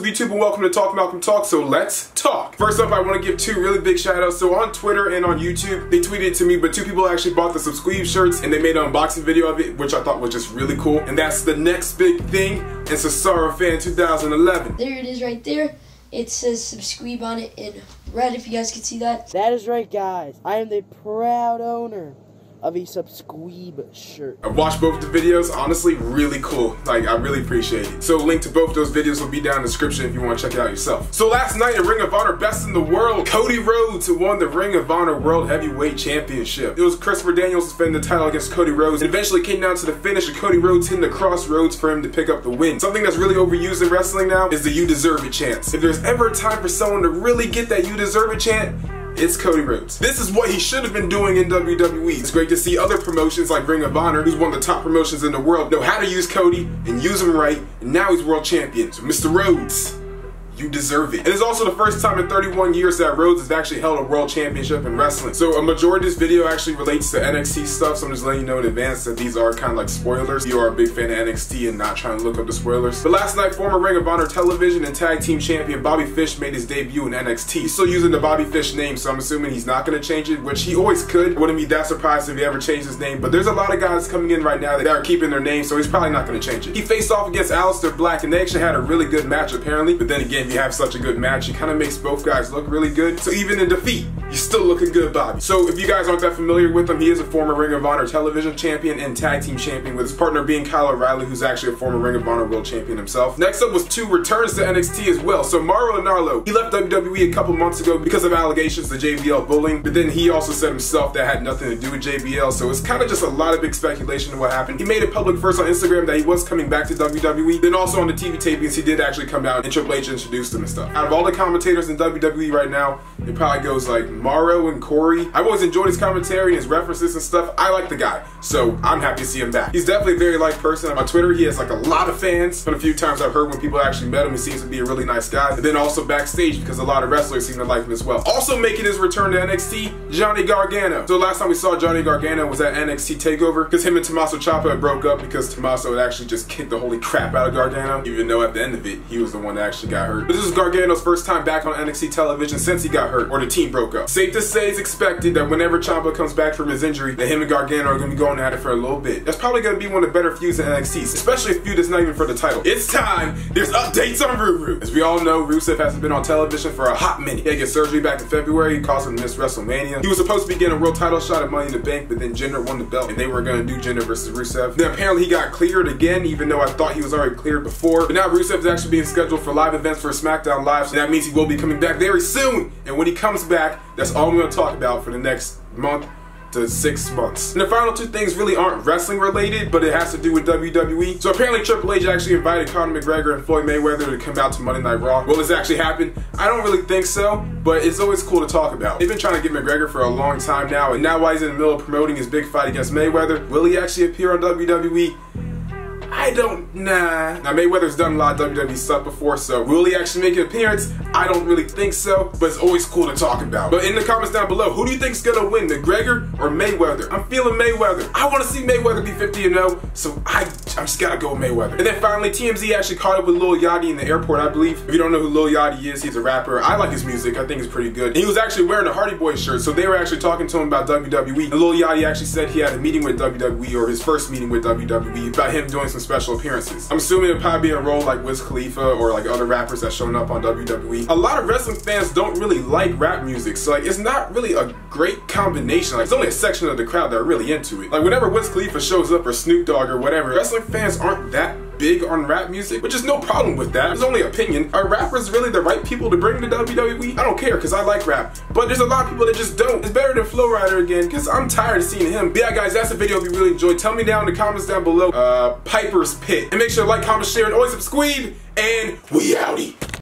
up YouTube and welcome to Talk Malcolm Talk, so let's talk. First up, I want to give two really big shout outs. So on Twitter and on YouTube, they tweeted to me, but two people actually bought the Subsqueeb shirts and they made an unboxing video of it, which I thought was just really cool. And that's the next big thing and Cesaro Fan 2011. There it is right there. It says Subsqueeb on it in red, if you guys can see that. That is right, guys. I am the proud owner of a Subsqueeb shirt. I've watched both the videos, honestly, really cool. Like, I really appreciate it. So, link to both those videos will be down in the description if you want to check it out yourself. So last night in Ring of Honor Best in the World, Cody Rhodes, who won the Ring of Honor World Heavyweight Championship. It was Christopher Daniels defending the title against Cody Rhodes, and eventually came down to the finish of Cody Rhodes hitting the crossroads for him to pick up the win. Something that's really overused in wrestling now is the "you deserve it" chant. If there's ever a time for someone to really get that "you deserve it" chant, it's Cody Rhodes. This is what he should have been doing in WWE. It's great to see other promotions like Ring of Honor, who's one of the top promotions in the world, know how to use Cody and use him right, and now he's world champion. So Mr. Rhodes, you deserve it. And it's also the first time in 31 years that Rhodes has actually held a world championship in wrestling. So a majority of this video actually relates to NXT stuff, so I'm just letting you know in advance that these are kind of like spoilers. If you are a big fan of NXT and not trying to look up the spoilers. But last night, former Ring of Honor television and tag team champion Bobby Fish made his debut in NXT. He's still using the Bobby Fish name, so I'm assuming he's not going to change it, which he always could. I wouldn't be that surprised if he ever changed his name, but there's a lot of guys coming in right now that are keeping their name, so he's probably not going to change it. He faced off against Aleister Black, and they actually had a really good match apparently, but then again, if you have such a good match, it kind of makes both guys look really good. So even in defeat, you're still looking good, Bobby. So if you guys aren't that familiar with him, he is a former Ring of Honor television champion and tag team champion, with his partner being Kyle O'Reilly, who's actually a former Ring of Honor world champion himself. Next up was two returns to NXT as well. So Mauro Ranallo, he left WWE a couple months ago because of allegations of JBL bullying, but then he also said himself that had nothing to do with JBL, so it's kind of just a lot of big speculation of what happened. He made it public first on Instagram that he was coming back to WWE, then also on the TV tapings he did actually come out and Triple H introduced him and stuff. Out of all the commentators in WWE right now, it probably goes like Mauro and Corey. I've always enjoyed his commentary and his references and stuff. I like the guy, so I'm happy to see him back. He's definitely a very liked person. On Twitter, he has like a lot of fans. But a few times I've heard when people actually met him, he seems to be a really nice guy. And then also backstage, because a lot of wrestlers seem to like him as well. Also making his return to NXT, Johnny Gargano. So last time we saw Johnny Gargano was at NXT TakeOver, because him and Tommaso Ciampa had broke up because Tommaso had actually just kicked the holy crap out of Gargano, even though at the end of it, he was the one that actually got hurt. But this is Gargano's first time back on NXT television since he got hurt, or the team broke up. Safe to say it's expected that whenever Ciampa comes back from his injury, that him and Gargano are going to be going at it for a little bit. That's probably going to be one of the better feuds in NXT, especially a feud that's not even for the title. It's time! There's updates on Rude. As we all know, Rusev hasn't been on television for a hot minute. He had to get surgery back in February, it caused him to miss WrestleMania. He was supposed to be getting a world title shot at Money in the Bank, but then Jinder won the belt, and they were going to do Jinder versus Rusev. Then apparently he got cleared again, even though I thought he was already cleared before. But now Rusev is actually being scheduled for live events for SmackDown Live, so that means he will be coming back very soon. And when he comes back, that's all I'm going to talk about for the next month to 6 months. And the final two things really aren't wrestling related, but it has to do with WWE. So apparently Triple H actually invited Conor McGregor and Floyd Mayweather to come out to Monday Night Raw. Will this actually happen? I don't really think so, but it's always cool to talk about. They've been trying to get McGregor for a long time now, and now while he's in the middle of promoting his big fight against Mayweather, will he actually appear on WWE? I don't, nah. Now Mayweather's done a lot of WWE stuff before, so will he actually make an appearance? I don't really think so, but it's always cool to talk about. But in the comments down below, who do you think's gonna win, McGregor or Mayweather? I'm feeling Mayweather. I wanna see Mayweather be 50-0, so I just gotta go with Mayweather. And then finally, TMZ actually caught up with Lil Yachty in the airport, I believe. If you don't know who Lil Yachty is, he's a rapper. I like his music, I think it's pretty good. And he was actually wearing a Hardy Boys shirt, so they were actually talking to him about WWE. And Lil Yachty actually said he had a meeting with WWE, or his first meeting with WWE, about him doing some special appearances. I'm assuming it'll probably be a role like Wiz Khalifa or like other rappers that's showing up on WWE. A lot of wrestling fans don't really like rap music, so like it's not really a great combination. Like, it's only a section of the crowd that are really into it. Like whenever Wiz Khalifa shows up or Snoop Dogg or whatever, wrestling fans aren't that big on rap music, which is no problem with that. It's only opinion. Are rappers really the right people to bring to WWE? I don't care, because I like rap. But there's a lot of people that just don't. It's better than Flow Rider again, because I'm tired of seeing him. But yeah, guys, that's the video if you really enjoyed. Tell me down in the comments down below, Piper's Pit. And make sure to like, comment, share, and always subscribe, and we outie.